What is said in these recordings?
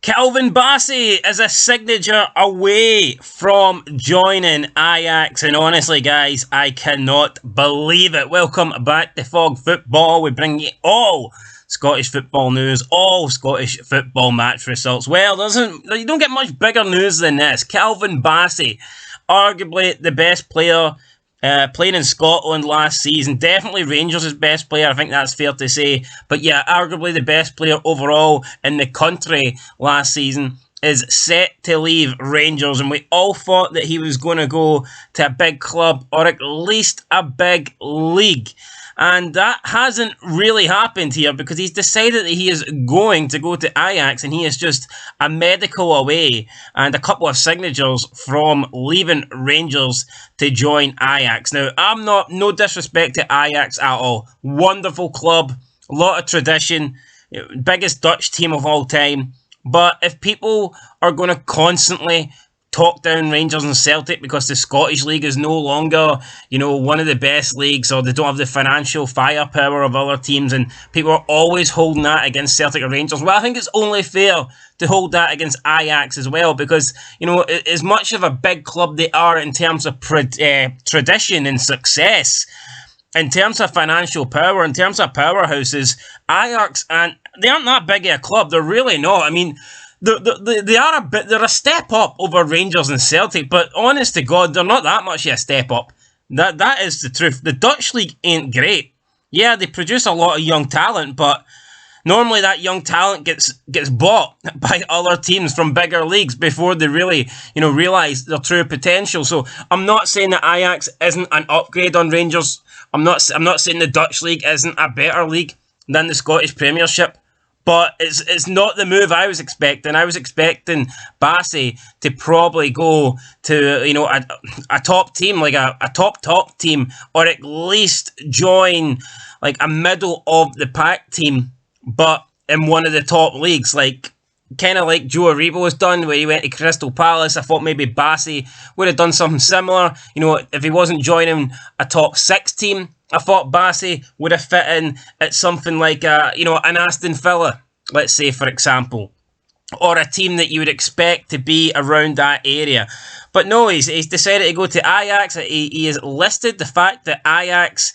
Calvin Bassey is a signature away from joining Ajax, and honestly guys, I cannot believe it. Welcome back to Fog Football. We bring you all Scottish football news, all Scottish football match results. Well, you don't get much bigger news than this. Calvin Bassey, arguably the best player playing in Scotland last season. Definitely Rangers' best player, I think that's fair to say. But yeah, arguably the best player overall in the country last season is set to leave Rangers. And we all thought that he was going to go to a big club or at least a big league. And that hasn't really happened here because he's decided that he is going to go to Ajax, and he is just a medical away and a couple of signatures from leaving Rangers to join Ajax. Now, no disrespect to Ajax at all. Wonderful club, a lot of tradition, biggest Dutch team of all time. But if people are going to constantly talk down Rangers and Celtic because the Scottish League is no longer, one of the best leagues, or they don't have the financial firepower of other teams, and people are always holding that against Celtic or Rangers. Well, I think it's only fair to hold that against Ajax as well, because, as much of a big club they are in terms of tradition and success, in terms of financial power, in terms of powerhouses, Ajax, and they aren't that big of a club. They're really not. I mean, they're a step up over Rangers and Celtic, but honest to God, they're not that much of a step up. That is the truth. The Dutch league ain't great. Yeah, they produce a lot of young talent, but normally that young talent gets bought by other teams from bigger leagues before they really, realise their true potential. So I'm not saying that Ajax isn't an upgrade on Rangers. I'm not saying the Dutch league isn't a better league than the Scottish Premiership. But it's not the move I was expecting. I was expecting Bassey to probably go to, a top team, like a top team, or at least join like a middle of the pack team, but in one of the top leagues, kind of like Joe Aribo has done, where he went to Crystal Palace. I thought maybe Bassey would have done something similar. If he wasn't joining a top 6 team, I thought Bassey would have fit in at something like, an Aston Villa, let's say, for example, or a team that you would expect to be around that area. But no, he's decided to go to Ajax. He has listed the fact that Ajax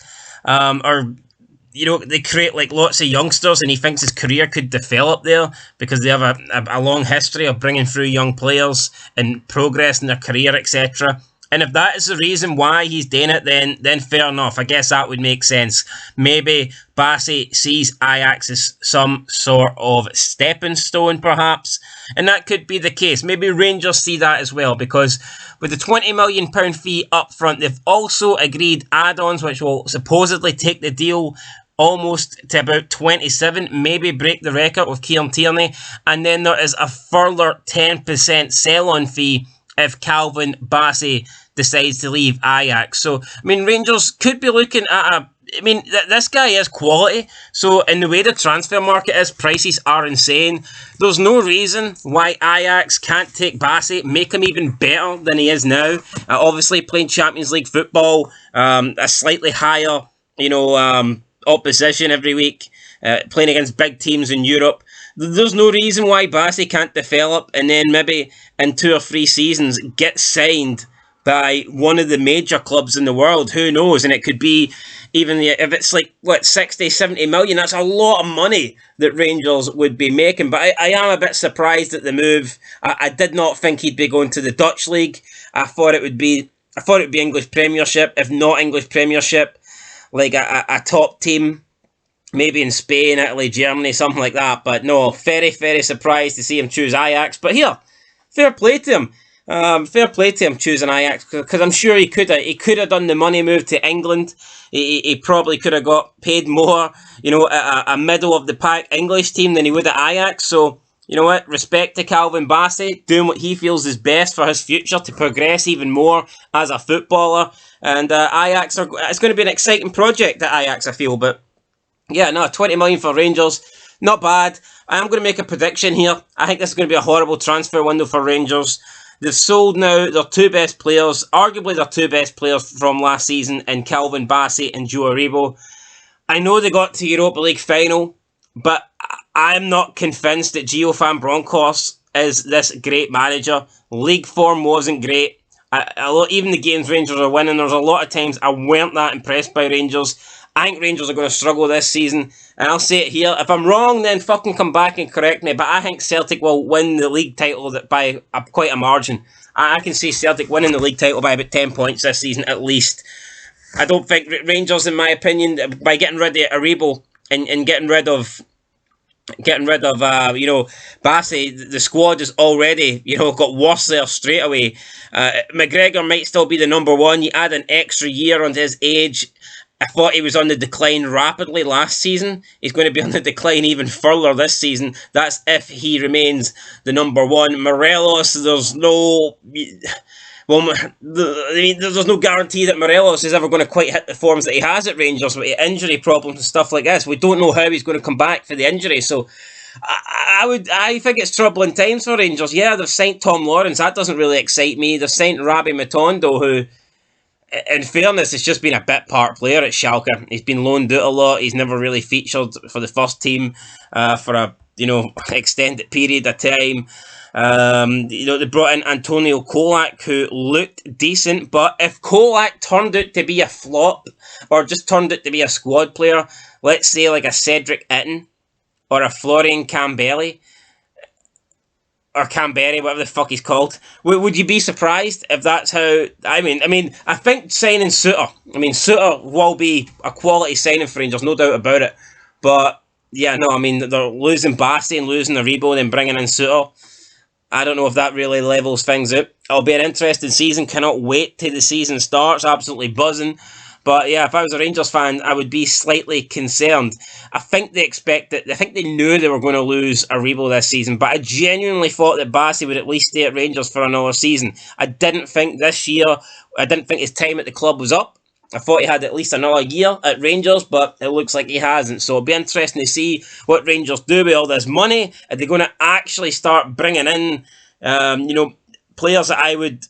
they create lots of youngsters, and he thinks his career could develop there because they have a long history of bringing through young players and progress in their career, etc. And if that is the reason why he's doing it, then fair enough. I guess that would make sense. Maybe Bassey sees Ajax as some sort of stepping stone, perhaps. And that could be the case. Maybe Rangers see that as well, because with the £20 million fee up front, they've also agreed add-ons, which will supposedly take the deal almost to about 27, maybe break the record with Kieran Tierney. And then there is a further 10% sell-on fee if Calvin Bassey decides to leave Ajax. So, Rangers could be looking at this guy is quality. So, in the way the transfer market is, prices are insane. There's no reason why Ajax can't take Bassey, make him even better than he is now. Obviously, playing Champions League football, a slightly higher, opposition every week, playing against big teams in Europe. There's no reason why Bassey can't develop and then maybe in 2 or 3 seasons get signed by one of the major clubs in the world. Who knows? And it could be, even if it's 60, 70 million, that's a lot of money that Rangers would be making. But I am a bit surprised at the move. I did not think he'd be going to the Dutch League. I thought it would be English Premiership, if not English Premiership, like a top team. Maybe in Spain, Italy, Germany, something like that. But no, very, very surprised to see him choose Ajax. But here, fair play to him. Fair play to him choosing Ajax, because I'm sure he could have done the money move to England. He probably could have got paid more, at a middle of the pack English team than he would at Ajax. So, you know what? Respect to Calvin Bassey, doing what he feels is best for his future to progress even more as a footballer. And Ajax it's going to be an exciting project at Ajax, I feel, but. Yeah, no, 20 million for Rangers, not bad. I am going to make a prediction here. I think this is going to be a horrible transfer window for Rangers. They've sold now their 2 best players, arguably their 2 best players from last season, in Calvin Bassey and Joe Aribo. I know they got to Europa League final, but I'm not convinced that Gio van Bronckhorst is this great manager. League form wasn't great. Even the games Rangers are winning, there's a lot of times I weren't that impressed by Rangers. I think Rangers are going to struggle this season, and I'll say it here. If I'm wrong, then fucking come back and correct me, but I think Celtic will win the league title by quite a margin. I can see Celtic winning the league title by about 10 points this season at least. I don't think Rangers, in my opinion, by getting rid of Aribo and getting rid of Bassey, the squad is already, got worse there straight away. McGregor might still be the number one. You add an extra year onto his age. I thought he was on the decline rapidly last season. He's going to be on the decline even further this season. That's if he remains the number one. Morelos, there's no... Well, there's no guarantee that Morelos is ever going to quite hit the forms that he has at Rangers with injury problems and stuff like this. We don't know how he's going to come back for the injury, so I think it's troubling times for Rangers. Yeah, they've signed Tom Lawrence. That doesn't really excite me. They've signed Rabbi Matondo, who, in fairness, has just been a bit part player at Schalke. He's been loaned out a lot. He's never really featured for the first team for a extended period of time. They brought in Antonio Kolak, who looked decent, but if Kolak turned out to be a flop, or just turned out to be a squad player, let's say like a Cedric Itten, or a Florian Cambelli, or Canberry, whatever the fuck he's called, would you be surprised if that's how... I think signing Suter, Suter will be a quality signing for Rangers, no doubt about it, but yeah, no, they're losing Bassey and losing Aribo and then bringing in Suter. I don't know if that really levels things out. It'll be an interesting season. Cannot wait till the season starts. Absolutely buzzing. But yeah, if I was a Rangers fan, I would be slightly concerned. I think they expected... I think they knew they were going to lose Aribo this season, but I genuinely thought that Bassey would at least stay at Rangers for another season. I didn't think this year... I didn't think his time at the club was up. I thought he had at least another year at Rangers, but it looks like he hasn't. So it'll be interesting to see what Rangers do with all this money. Are they going to actually start bringing in, players that I would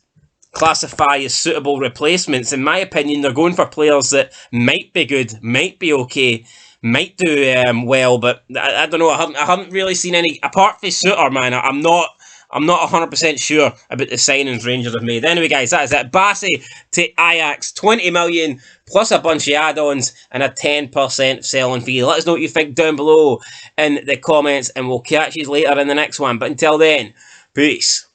classify as suitable replacements? In my opinion, they're going for players that might be good, might be okay, might do well, but I don't know. I haven't really seen any, apart from Suter, man. I'm not 100% sure about the signings Rangers have made. Anyway, guys, that is it. Bassey to Ajax, 20 million plus a bunch of add-ons and a 10% selling fee. Let us know what you think down below in the comments, and we'll catch you later in the next one. But until then, peace.